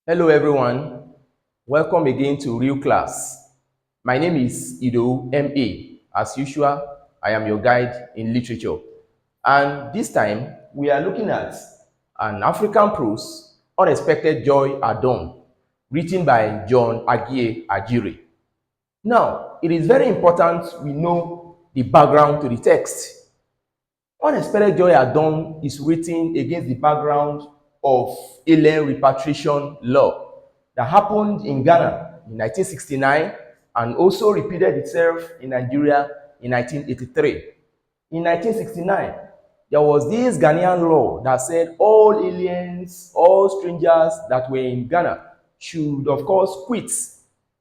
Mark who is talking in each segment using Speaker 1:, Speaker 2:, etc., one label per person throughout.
Speaker 1: Hello everyone, welcome again to Real Class. My name is Ido M.A. As usual, I am your guide in literature. And this time, we are looking at an African prose, Unexpected Joy at Dawn, written by John Agyei-Agyiri. Now, it is very important we know the background to the text. Unexpected Joy at Dawn is written against the background of alien repatriation law that happened in Ghana in 1969 and also repeated itself in Nigeria in 1983. In 1969, there was this Ghanaian law that said all aliens, all strangers that were in Ghana should, of course, quit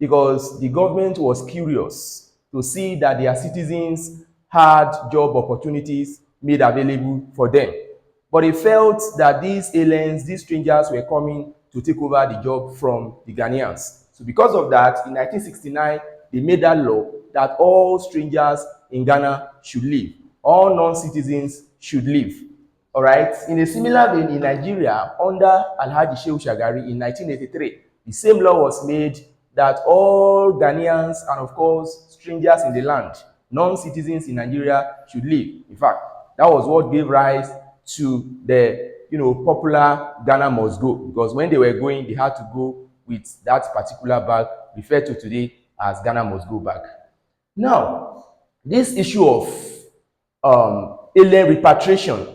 Speaker 1: because the government was curious to see that their citizens had job opportunities made available for them. But they felt that these aliens, these strangers were coming to take over the job from the Ghanaians. So because of that, in 1969, they made that law that all strangers in Ghana should leave. All non-citizens should leave. All right. In a similar vein, in Nigeria, under Alhaji Shehu Shagari in 1983, the same law was made that all Ghanaians and, of course, strangers in the land, non-citizens in Nigeria, should leave. In fact, that was what gave rise to the popular Ghana must go, because when they were going, they had to go with that particular bag referred to today as Ghana must go bag. Now, this issue of alien repatriation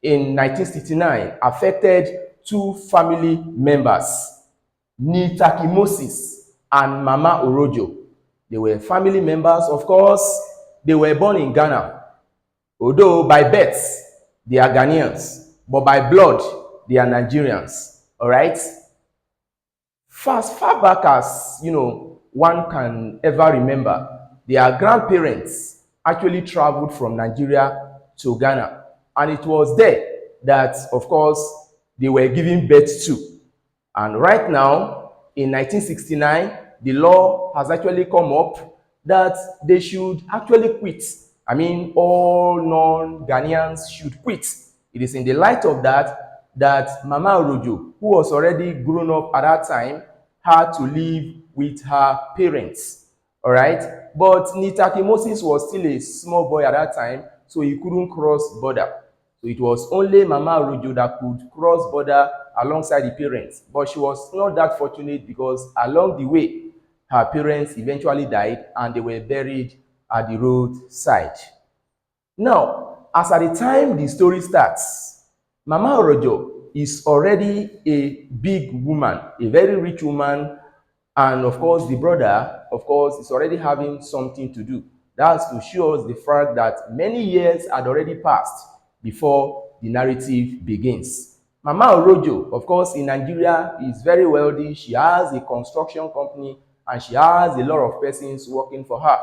Speaker 1: in 1969 affected two family members, Nitaki Moses and Mama Orojo. They were family members, of course. They were born in Ghana. Although by birth, they are Ghanaians, but by blood, they are Nigerians. All right? Far back as one can ever remember, their grandparents actually traveled from Nigeria to Ghana, and it was there that, of course, they were giving birth to. And right now, in 1969, the law has actually come up that they should actually quit. I mean, all non-Ghanaians should quit. It is in the light of that Mama Orojo, who was already grown up at that time, had to live with her parents. All right? But Nitaki Moses was still a small boy at that time, so he couldn't cross border. So it was only Mama Orojo that could cross border alongside the parents. But she was not that fortunate because along the way, her parents eventually died and they were buried at the roadside. Now, as at the time the story starts, Mama Orojo is already a big woman, a very rich woman, and of course the brother, of course, is already having something to do. That's to show us the fact that many years had already passed before the narrative begins. Mama Orojo, of course, in Nigeria is very wealthy. She has a construction company and she has a lot of persons working for her.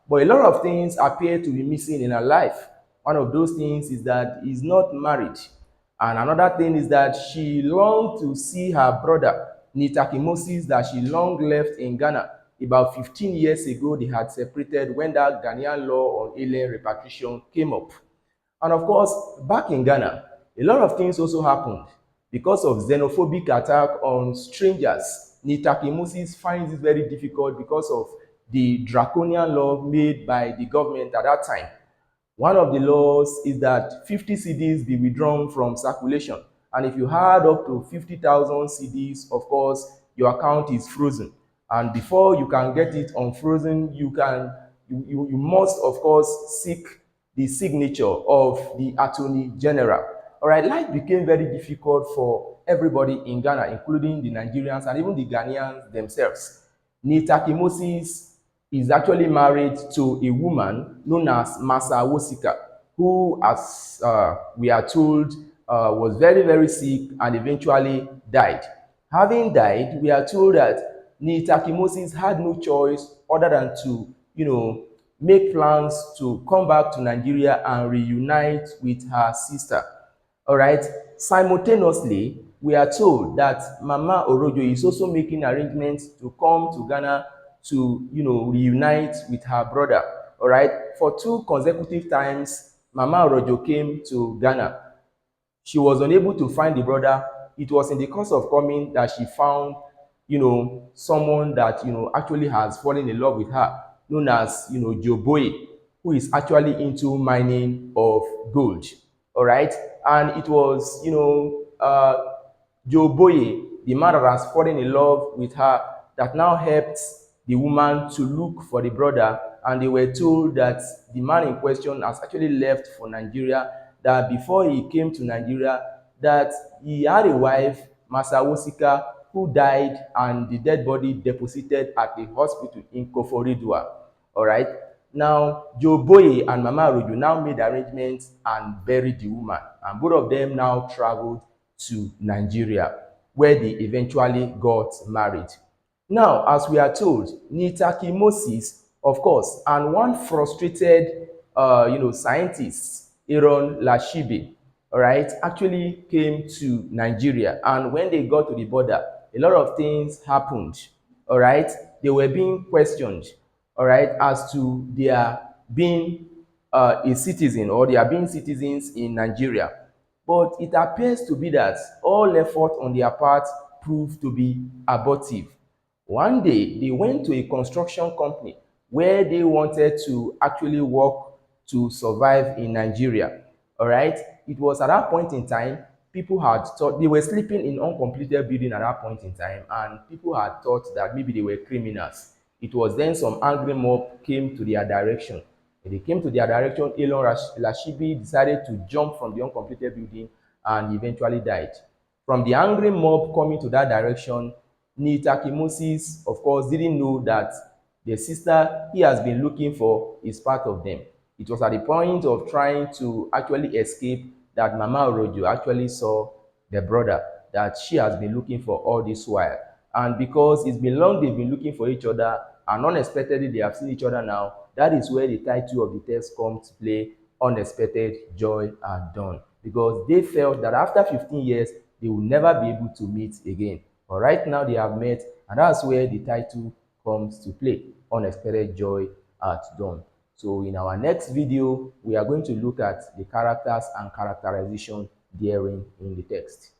Speaker 1: But a lot of things appear to be missing in her life. One of those things is that he's not married. And another thing is that she longed to see her brother, Nitaki Moses, that she long left in Ghana. About 15 years ago, they had separated when that Ghanaian law on alien repatriation came up. And of course, back in Ghana, a lot of things also happened because of xenophobic attack on strangers. Nitaki Moses finds it very difficult because of the draconian law made by the government at that time. One of the laws is that 50 cedis be withdrawn from circulation. And if you had up to 50,000 cedis, of course, your account is frozen. And before you can get it unfrozen, you must, of course, seek the signature of the Attorney General. All right, life became very difficult for everybody in Ghana, including the Nigerians and even the Ghanaians themselves. Nitaki Moses is actually married to a woman known as Masa Wosika, who, as we are told, was very, very sick and eventually died. Having died, we are told that Nitaki Moses had no choice other than to, make plans to come back to Nigeria and reunite with her sister. All right. Simultaneously, we are told that Mama Orojo is also making arrangements to come to Ghana to, reunite with her brother. All right. For two consecutive times, Mama Orojo came to Ghana. She was unable to find the brother. It was in the course of coming that she found someone that, actually has fallen in love with her, known as, Joboye, who is actually into mining of gold. All right. And it was, Joe Boye, the man that has fallen in love with her, that now helped the woman to look for the brother. And they were told that the man in question has actually left for Nigeria, that before he came to Nigeria, that he had a wife, Masawosika, who died, and the dead body deposited at the hospital in Koforidua. All right. Now, Joe Boye and Mama Rojo now made arrangements and buried the woman. And both of them now traveled to Nigeria, where they eventually got married. Now, as we are told, Nitaki Moses, of course, and one frustrated, scientist, Aaron Lashibe, all right, actually came to Nigeria. And when they got to the border, a lot of things happened, all right. They were being questioned, all right, as to their being a citizen, or they are being citizens in Nigeria. But it appears to be that all effort on their part proved to be abortive. One day, they went to a construction company where they wanted to actually work to survive in Nigeria. All right. It was at that point in time, people had thought they were sleeping in uncompleted building at that point in time, and people had thought that maybe they were criminals. It was then some angry mob came to their direction. When they came to their direction, Elon Lashibi decided to jump from the uncompleted building and eventually died. From the angry mob coming to that direction, Nitaki Moses, of course, didn't know that the sister he has been looking for is part of them. It was at the point of trying to actually escape that Mama Orojo actually saw the brother that she has been looking for all this while. And because it's been long they've been looking for each other, and unexpectedly they have seen each other now, that is where the title of the text comes to play, Unexpected Joy at Dawn. Because they felt that after 15 years, they will never be able to meet again. But right now they have met, and that's where the title comes to play, Unexpected Joy at Dawn. So in our next video, we are going to look at the characters and characterization therein in the text.